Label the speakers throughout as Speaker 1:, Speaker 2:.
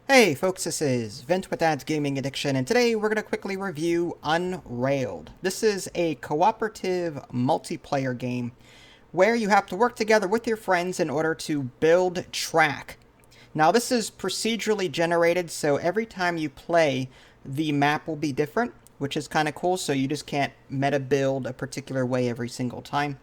Speaker 1: Hey folks, this is Vent with Dad's Gaming Addiction, and today we're going to quickly review Unrailed. This is a cooperative multiplayer game where you have to work together with your friends in order to build track. Now this is procedurally generated, so every time you play, the map will be different, which is kind of cool, so you just can't meta build a particular way every single time.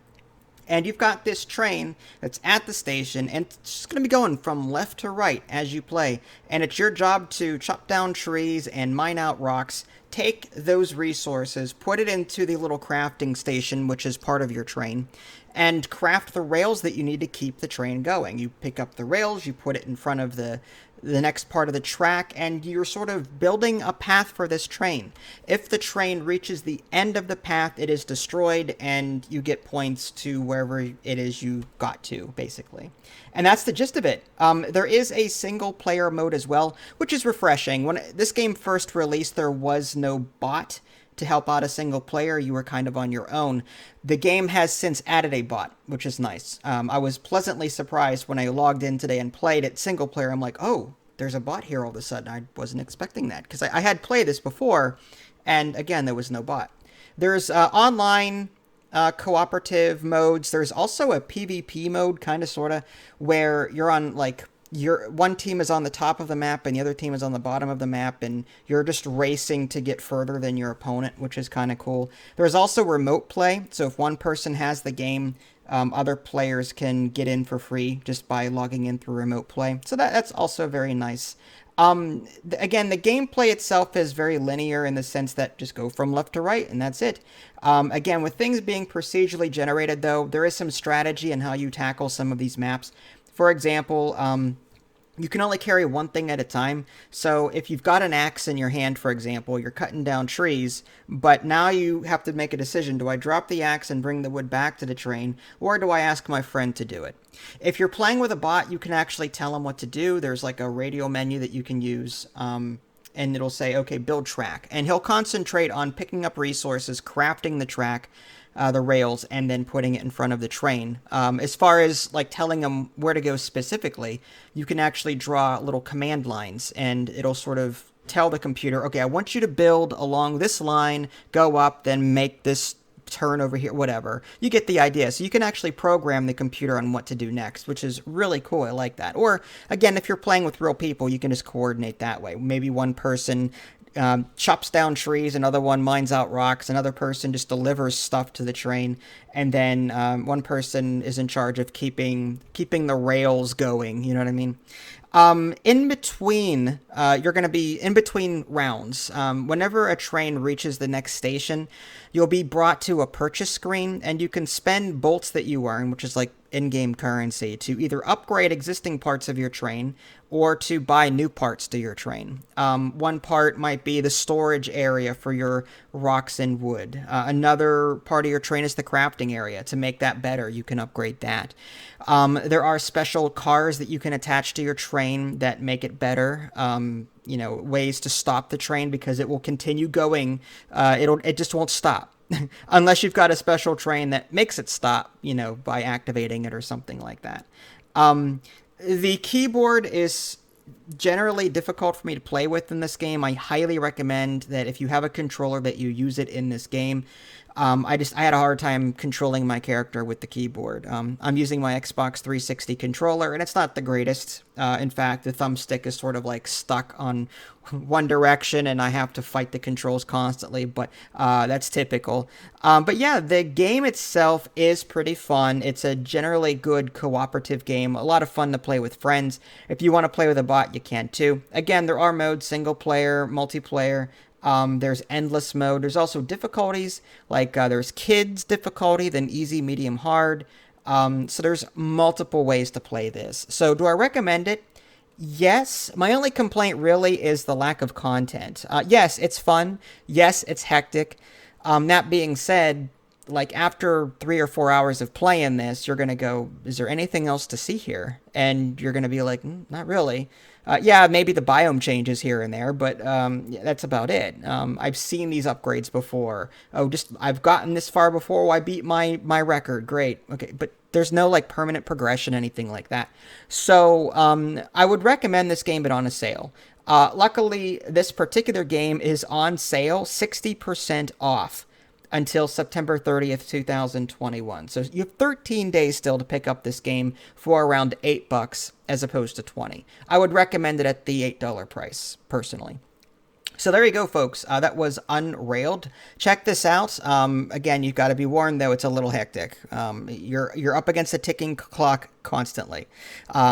Speaker 1: And you've got this train that's at the station, and it's just going to be going from left to right as you play. And it's your job to chop down trees and mine out rocks, take those resources, put it into the little crafting station, which is part of your train, and craft the rails that you need to keep the train going. You pick up the rails, you put it in front of the next part of the track, and you're sort of building a path for this train. If the train reaches the end of the path, it is destroyed, and you get points to wherever it is you got to, basically. And that's the gist of it. There is a single-player mode as well, which is refreshing. When this game first released, there was no bot to help out a single player. You were kind of on your own. The game has since added a bot, which is nice. I was pleasantly surprised when I logged in today and played it single player. I'm like, oh, there's a bot here all of a sudden. I wasn't expecting that because I had played this before, and again, there was no bot. There's online cooperative modes. There's also a PvP mode, kind of, sort of, where you're on like your one team is on the top of the map and the other team is on the bottom of the map, and you're just racing to get further than your opponent, which is kind of cool. There's also remote play, so if one person has the game, other players can get in for free just by logging in through remote play. So that's also very nice. Again, the gameplay itself is very linear in the sense that just go from left to right and that's it. Again, with things being procedurally generated, though, there is some strategy in how you tackle some of these maps. For example, you can only carry one thing at a time. So if you've got an axe in your hand, for example, you're cutting down trees, but now you have to make a decision. Do I drop the axe and bring the wood back to the train, or do I ask my friend to do it? If you're playing with a bot, you can actually tell him what to do. There's like a radio menu that you can use. And it'll say, okay, build track. And he'll concentrate on picking up resources, crafting the track, the rails, and then putting it in front of the train. As far as like telling them where to go specifically, you can actually draw little command lines, and it'll sort of tell the computer, okay, I want you to build along this line, go up, then make this turn over here, whatever. You get the idea. So you can actually program the computer on what to do next, which is really cool. I like that. Or again, if you're playing with real people, you can just coordinate that way. Maybe one person chops down trees, another one mines out rocks, another person just delivers stuff to the train, and then one person is in charge of keeping the rails going. You know what I mean? In between, you're going to be in between rounds. Whenever a train reaches the next station, you'll be brought to a purchase screen, and you can spend bolts that you earn, which is like in-game currency, to either upgrade existing parts of your train or to buy new parts to your train. One part might be the storage area for your rocks and wood. Another part of your train is the crafting area. To make that better, you can upgrade that. There are special cars that you can attach to your train that make it better. Ways to stop the train because it will continue going. It just won't stop. Unless you've got a special train that makes it stop, by activating it or something like that. The keyboard is generally difficult for me to play with in this game. I highly recommend that if you have a controller that you use it in this game. I had a hard time controlling my character with the keyboard. I'm using my Xbox 360 controller, and it's not the greatest. In fact, the thumbstick is sort of like stuck on one direction, and I have to fight the controls constantly, but that's typical. But yeah, the game itself is pretty fun. It's a generally good cooperative game, a lot of fun to play with friends. If you want to play with a bot, you can too. Again, there are modes, single player, multiplayer. There's endless mode. There's also difficulties, like there's kids difficulty, then easy, medium, hard. So there's multiple ways to play this. So do I recommend it? Yes. My only complaint really is the lack of content. Yes, it's fun. Yes, it's hectic. That being said, like after 3 or 4 hours of playing this, you're going to go, is there anything else to see here? And you're going to be like, not really. Yeah, maybe the biome changes here and there, but yeah, that's about it. I've seen these upgrades before. Oh, I've gotten this far before. Oh, I beat my record. Great. Okay, but there's no like permanent progression, anything like that. So I would recommend this game, but on a sale. Luckily, this particular game is on sale 60% off until September 30th, 2021. So you have 13 days still to pick up this game for around $8 as opposed to 20. I would recommend it at the $8 price, personally. So there you go, folks. That was Unrailed. Check this out. Again, you've got to be warned, though, it's a little hectic. You're up against a ticking clock constantly.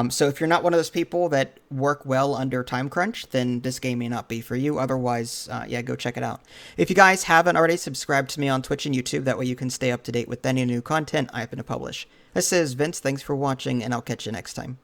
Speaker 1: So if you're not one of those people that work well under time crunch, then this game may not be for you. Otherwise, yeah, go check it out. If you guys haven't already, subscribe to me on Twitch and YouTube. That way you can stay up to date with any new content I happen to publish. This is Vince. Thanks for watching, and I'll catch you next time.